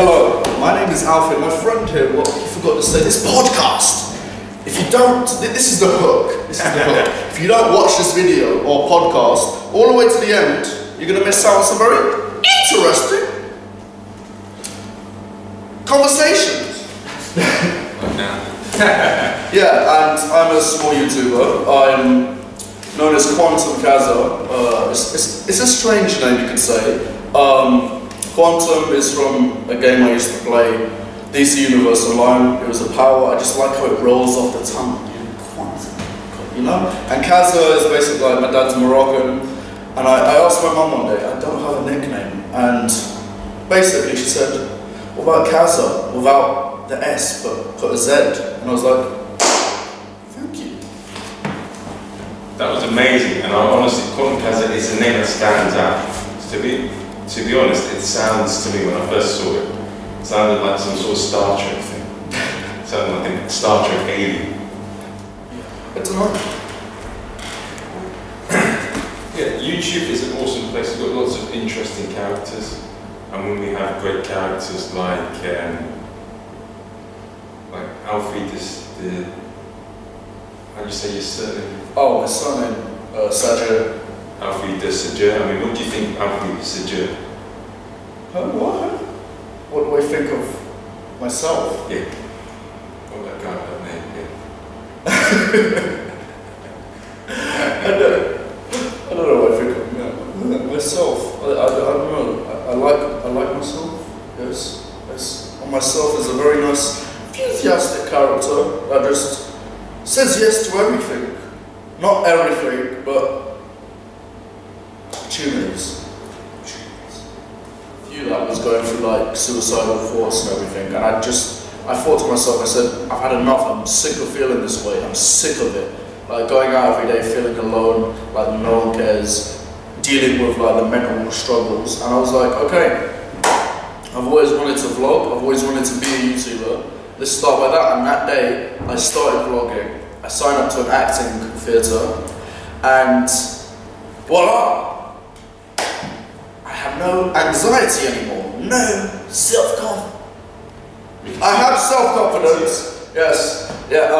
Hello, my name is Alfred. My friend here, well, he forgot to say this podcast. If you don't, this is the hook. This is the hook. If you don't watch this video or podcast all the way to the end, you're going to miss out on some very interesting conversations. Yeah, and I'm a small YouTuber. I'm known as Quantum Kaza. It's a strange name, you could say. Quantum is from a game I used to play, DC Universe Online. It was a power. I just like how it rolls off the tongue. Quantum, you know? And Kaza is basically like my dad's Moroccan. And I asked my mum one day, I don't have a nickname. And basically she said, what about Kaza without the S but put a Z? And I was like, thank you. That was amazing. And honestly, Quantum Kaza is a name that stands out. To be honest, it sounds to me, when I first saw it, it sounded like some sort of Star Trek thing. It sounded like a Star Trek alien. I don't know. Yeah, YouTube is an awesome place. It's got lots of interesting characters. And when we have great characters like Alfie, how do you say your surname? Oh, my surname, Sajid. Alfie de Sajid. I mean, what do you think Alfie de Sajid? What? What do I think of myself? Yeah. Oh, that guy, that name, yeah. I don't know what I think of myself. I don't know. I like myself. Yes. And myself is a very nice, enthusiastic character that just says yes to everything. Not everything, but opportunities. Few that was going through like suicidal thoughts and everything, and I thought to myself, I said, I've had enough, I'm sick of feeling this way, I'm sick of it. Like going out every day feeling alone, like no one cares, dealing with like the mental struggles, and I was like, okay, I've always wanted to vlog, I've always wanted to be a YouTuber, let's start by that, and that day I started vlogging. I signed up to an acting theatre, and voila! I have no anxiety anymore, no self-confidence. I have self-confidence, yes, yeah,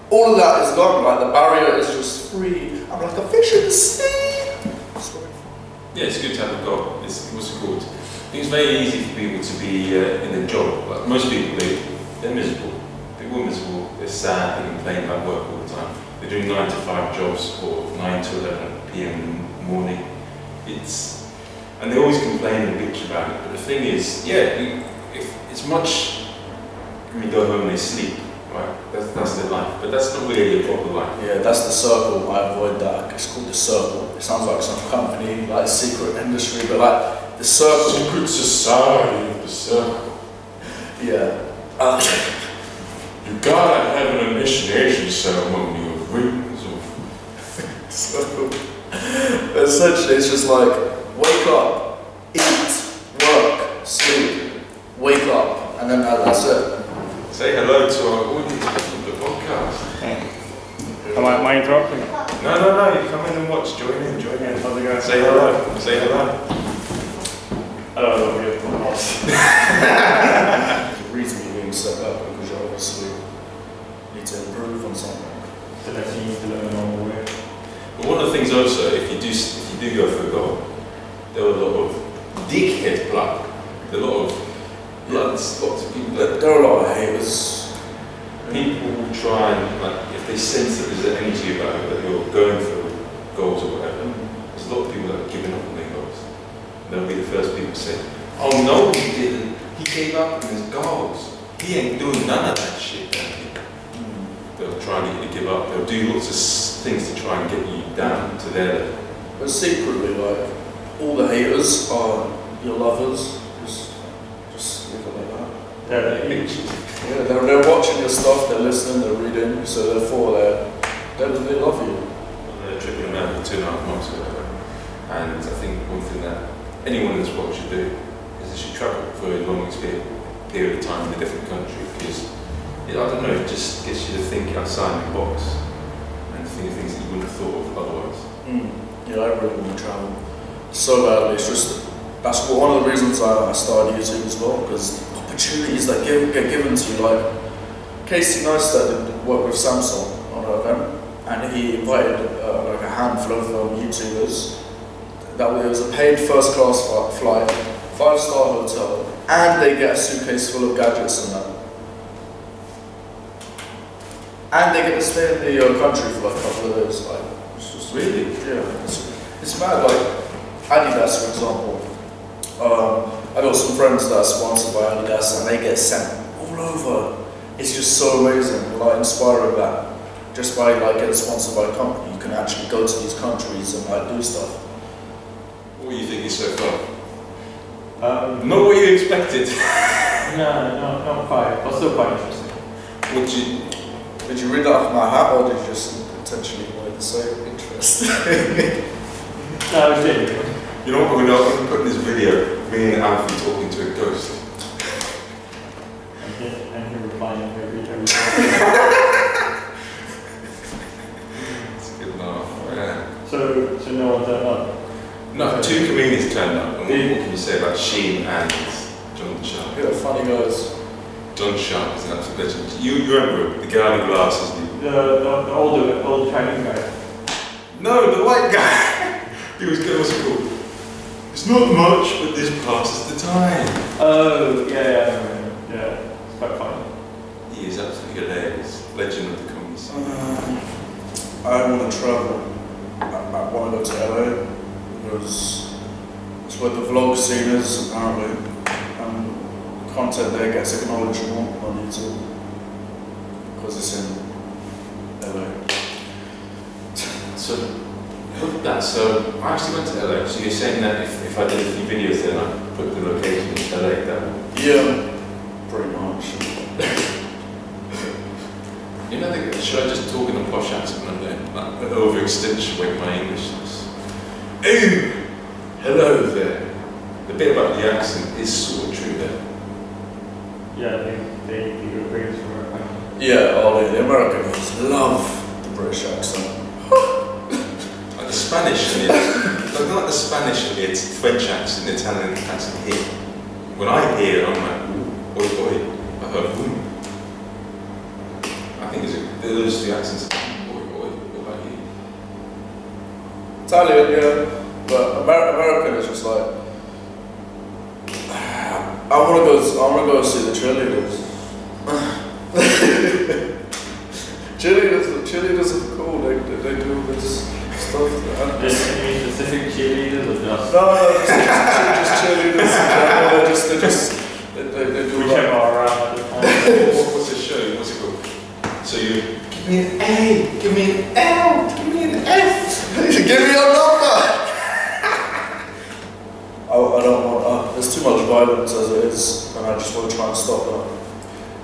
all of that is gone, like the barrier is just free. I'm like a fish in the sea. Yeah, it's good to have a goal. What's it called? I think it's very easy for people to be in a job. Like most people, they're miserable. They're all miserable, they're sad, they complain about work all the time. They're doing 9 to 5 jobs or 9 to 11 p.m. in the morning. And they always complain and bitch about it. But the thing is, yeah, it's much when you go home and they sleep, right? That's their life. But that's not really a proper life. Yeah, that's the circle. I avoid that. It's called the circle. It sounds like some company, like secret industry, but like the circle. Secret society of the circle. Yeah. You gotta have an initiation ceremony of rings of circle. Essentially, it's just like wake up, eat, work, sleep, wake up, and then that's it. Say hello to our audience of the podcast. Am I interrupting? No, you come in and watch, join in. How's it going? Say hello, say hello. Hello, The reason you're being set up because you obviously need to improve on something. To let them on the way. But one of the things also, if you do go for a goal, there are a lot of dickhead blood. There are a lot of lots of people that there are a lot of haters. People will try and, like, if they sense that there's an energy about it, that you're going for goals or whatever, there's a lot of people that are giving up on their goals. And they'll be the first people to say, oh no, he didn't. He gave up on his goals. He ain't doing none of that shit. They'll try and get you to give up. They'll do lots of things to try and get you down to their level. But secretly, like, all the haters are your lovers. Just leave it like that. Yeah, they're watching your stuff, they're listening, they're reading, so therefore they love you. They're tripping around for 2.5 months or whatever. And I think one thing that anyone in this world should do is they should travel for a long period of time in a different country, because I don't know, it just gets you to think outside the box and think of things that you wouldn't have thought of otherwise. Yeah, I really want to travel so badly. It's just that's one of the reasons I started YouTube as well, because opportunities that get given to you. Like Casey Neistat did work with Samsung on an event, and he invited like a handful of YouTubers. That it was a paid first class flight, 5-star hotel, and they get a suitcase full of gadgets and that. And they get to stay in the country for like a couple of days. Like, it's just Really? yeah, it's mad. Like Adidas, for example. I got some friends that are sponsored by Adidas, and they get sent all over. It's just so amazing, like inspiring that. Just by like getting sponsored by a company, you can actually go to these countries and like do stuff. What do you think is so far? Um, Not what you expected. no, not quite, but still quite interesting. What you? Did you read that off my hat, or did you just intentionally want to say interest? No, I was genuine. You know what? I'm gonna put in this video me and Alfie talking to a ghost. And him replying every time. It's a good laugh. Yeah. So no one turned up? No, 2 comedians turned up. And what can you say about Sheen and John Sharp? Yeah, funny guys. John Sharp is an absolute legend. You remember the guy with glasses? The old Chinese guy. No, the white guy. He was good. What's it called? It's not much, but this passes the time. Oh, yeah, it's quite funny. He is absolutely hilarious. Legend of the comedy scene. I want to travel. I want to go to LA because it's where the vlog scene is apparently, and content there gets acknowledged more on YouTube because it's in LA. So, look at that. So, I actually went to LA. So, you're saying that if I did a few videos then I put the location in LA, that would... Yeah, pretty much. You know, should I just talk in a posh accent one day? Like an overextension with my English is. Oh! Hello there. The bit about the accent is sort of true there. Yeah, they do a great work. Yeah, the Americans love the British accent. Like the Spanish and it's not the Spanish and it's French accent, Italian accent here. When I hear it, I'm like, oi oi, I heard boom. I think those two accents. Oi oi, what about you? Italian, yeah, but American is just like I want to go see the cheerleaders. cheerleaders are cool. They do this stuff. Any specific cheerleaders or just? No, just cheerleaders in general. They do Whichever like, are around at the time. What's the show? What's it called? So you give me an A, give me an L, give me an F. give me your number. I don't want. There's too much violence as it is, and I just want to try and stop that.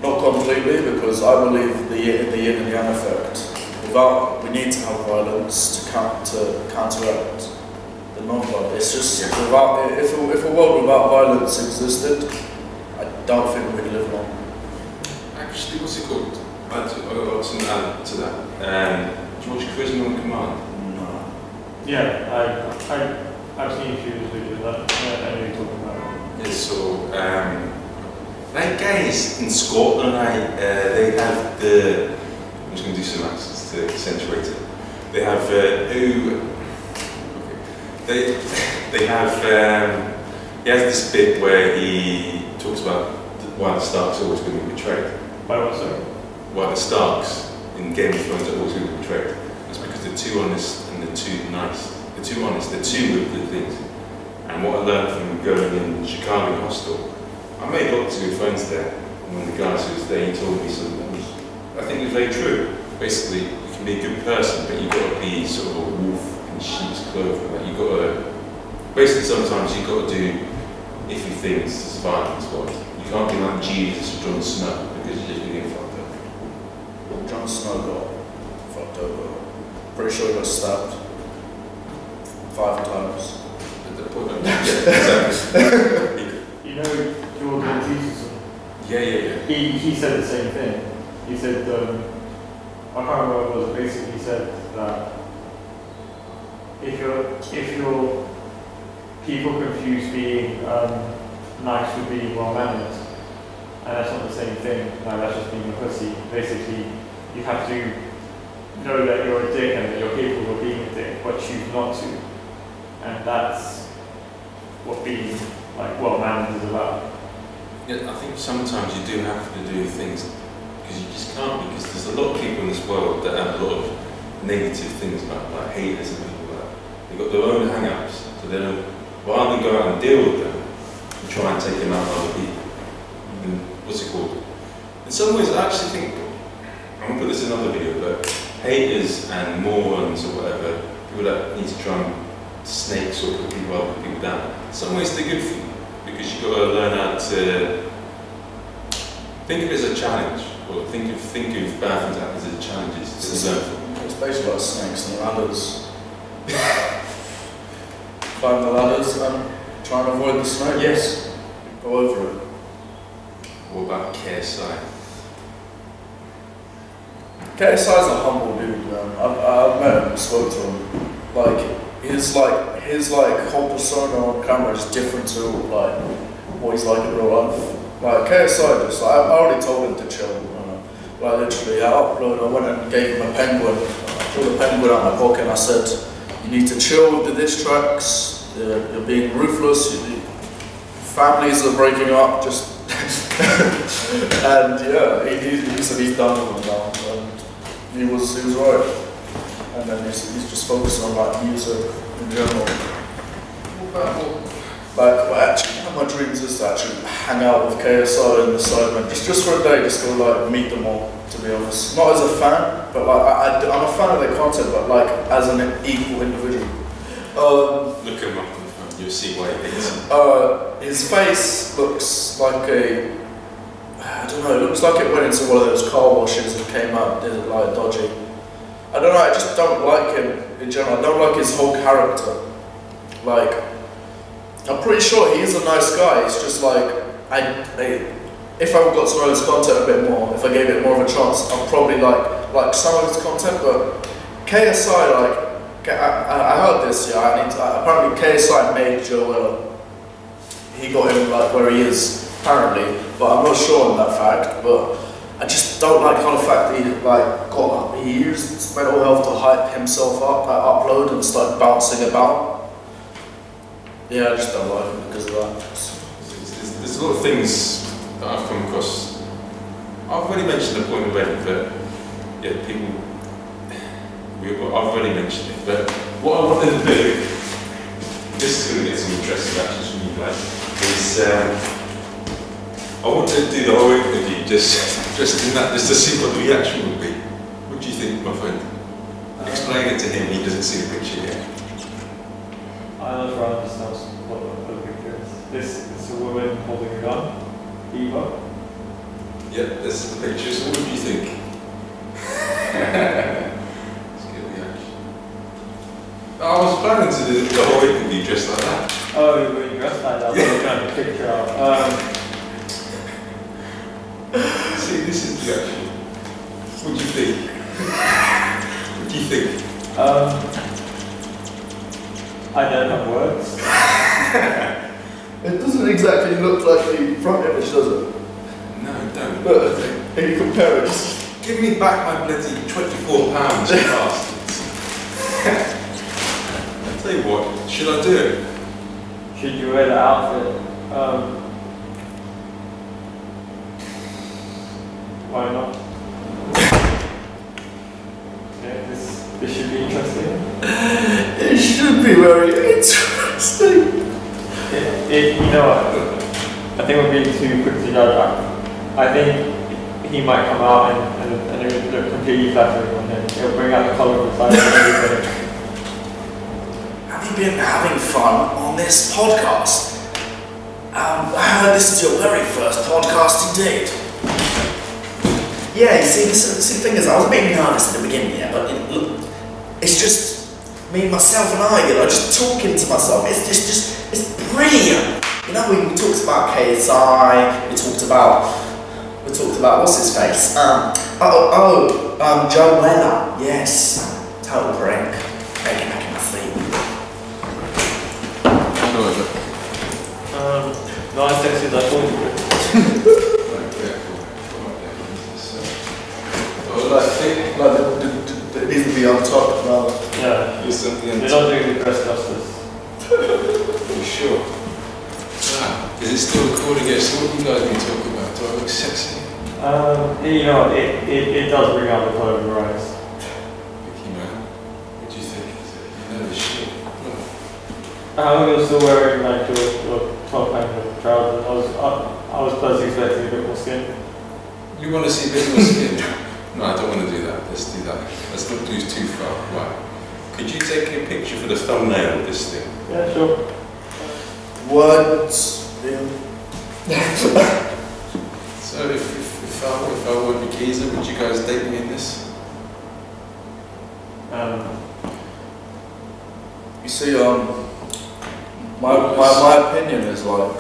Not completely, because I believe in the yin and yang effect. We need to have violence to counteract the non-violence. It's just if a world without violence existed, I don't think we'd live long. Actually, what's it called? I'll add to that. Do you watch Prison on Command? No. Yeah, I've seen a few videos of that. I know you're talking about. Yeah, so like guys in Scotland, they have the. I'm just going to do some accents to accentuate it. They have they have. He has this bit where he talks about why the Starks are always going to be betrayed. By what, sorry? Why the Starks in Game of Thrones are always going to be betrayed. It's because they're too honest and they're too nice. They're too honest. They're too good at things. And what I learned from going in Chicago Hostel, I made lots of good friends there. And one of the guys who was there, he told me something that was, I think was very true. Basically, you can be a good person, but you've got to be sort of a wolf in sheep's clothing. Like you've got to, basically sometimes you've got to do iffy things to survive in this world. You can't be like Jesus or Jon Snow because you're just going to get fucked up. Jon Snow got fucked over. Pretty sure he got stabbed 5 times. At the point of, yeah, exactly. You know Jordan Peterson? Yeah. He said the same thing. He said, I can't remember what it was, basically he said that if you're people confuse being nice with being well-mannered, and that's not the same thing. Like, that's just being a pussy. Basically, you have to know that you're a dick and that you're capable of being a dick, but choose not to. And that's what being like well-mannered is about. Yeah, I think sometimes you do have to do things because you just can't, because there's a lot of people in this world that have a lot of negative things about, like haters and people like that. They've got their own hang-ups, so they don't, rather than go out and deal with them, and try and take them out of other people. And what's it called? In some ways, I actually think, I'm going to put this in another video, but haters and morons or whatever, people that need to try and snakes or put people up, put people down, in some ways they're good for you, because you've got to learn how to think of it as a challenge, or think of bad things happen as challenges to learn from. It's basically like snakes and ladders. Climb the ladders and try and avoid the snake. Yes. Go over it. What about KSI? KSI's a humble dude, man. I've met him, spoke to him. His whole persona on camera is different to like what he's like in real life. Like KSI just, I already told him to chill. Like literally, I went and gave him a penguin. I pulled a penguin out of my pocket and I said, "You need to chill with the diss tracks. You're being ruthless. Families are breaking up. Just." And yeah, he said he's done with them now, and he was right. And then he's just focusing on like music in general. Actually, one of my dreams is to actually hang out with KSI and the Sidemen, just for a day, just go like meet them all. To be honest, not as a fan, but like I'm a fan of their content, but like as an equal individual. Look him up on the phone, you'll see why he is. His face looks like I don't know, it looks like it went into one of those car washes and came out like dodgy. I don't know, I just don't like him in general. I don't like his whole character. Like, I'm pretty sure he's a nice guy. It's just like, if I got to know his content a bit more, if I gave it more of a chance, I'd probably like some of his content. But KSI, I heard this, apparently KSI made Joel. He got him like where he is, apparently, but I'm not sure on that fact. But I just don't like the fact that he used mental health to hype himself up at Upload and started bouncing about. Yeah, I just don't like him because of that. There's a lot of things that I've come across. I've already mentioned the point already, but yeah, I've already mentioned it. But what I wanted to do, this is going to get some interesting reactions from you guys, is I want to do the whole interview just to see what the reaction would be. What do you think, my friend? Explain it to him, he doesn't see the picture yet. I don't understand what the picture is. This is a woman holding a gun. Eva. Yeah, this is the picture, so what do you think? Let's get the reaction. I was planning to do the whole interview dressed like that. Oh, you were dressed like that? Yeah. Trying to picture out. See, this is the reaction. What do you think? What do you think? I don't have words. It doesn't exactly look like the front image, does it? No, don't. But if you compare it, give me back my bloody £24, you bastards. I'll tell you what, should I do it? Should you wear the outfit? Why not? Yeah, this should be interesting. It should be very interesting. You know what? I think we're being too quick to judge. I think he might come out and it would look completely flattering on him. It'll bring out the colour of the side and everything. Have you been having fun on this podcast? I heard this is your very first podcast indeed. Yeah, you see, the thing is, I was a bit nervous at the beginning, yeah, but it's just me, myself, and I, just talking to myself. It's brilliant. You know, we talked about KSI. We talked about what's his face? Joe Weller. Yes, total prank. Making my sleep. No, it needs to be on top now. Yeah. You're something They're not doing the press justice. You sure? Ah, is it still recording? Yes. So what you guys been talking about? Do I look sexy? You know, it does bring out the colour of your eyes. Vicky, man. What do you think? You know this shit. You're still wearing like your top and your trousers. I was personally expecting a bit more skin. You want to see a bit more skin? No, I don't want to do that. Let's do that. Let's not do too far. Right. Could you take a picture for the thumbnail of this thing? Yeah, sure. What? So if I were Bikiza, would you guys date me in this? You see, my opinion is like, I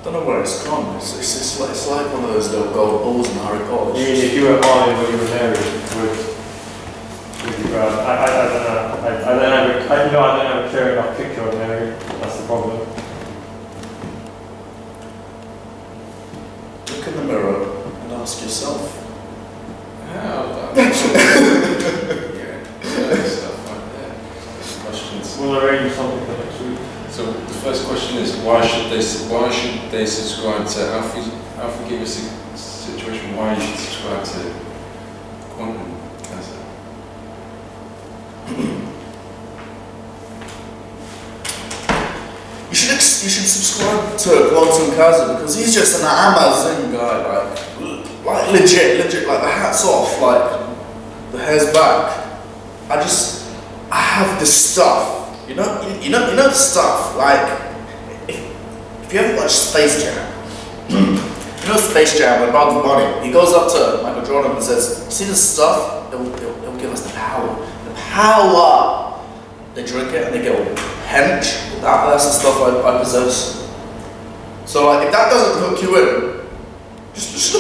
don't know where it's gone. It's like one of those little gold balls in Harry Potter. You mean if you were Marley when you were married, would you grab? I don't know. I don't have a clear enough picture of Mary. That's the problem. Look in the mirror and ask yourself. How about stuff like that. Questions. We'll arrange something for next week. So the first question is, why should they subscribe to Alfie gave us a situation why you should subscribe to Quantum Casa. You should subscribe to Quantum Casa because he's just an Amazon guy, like legit, like the hat's off, like the hair's back. I have this stuff. You know the stuff, like, if you ever watched Space Jam, you know Space Jam with Bugs Bunny, he goes up to Michael Jordan and says, see this stuff? It'll give us the power. The power! They drink it and they get all hench. That's the stuff I possess. So like, if that doesn't hook you in, just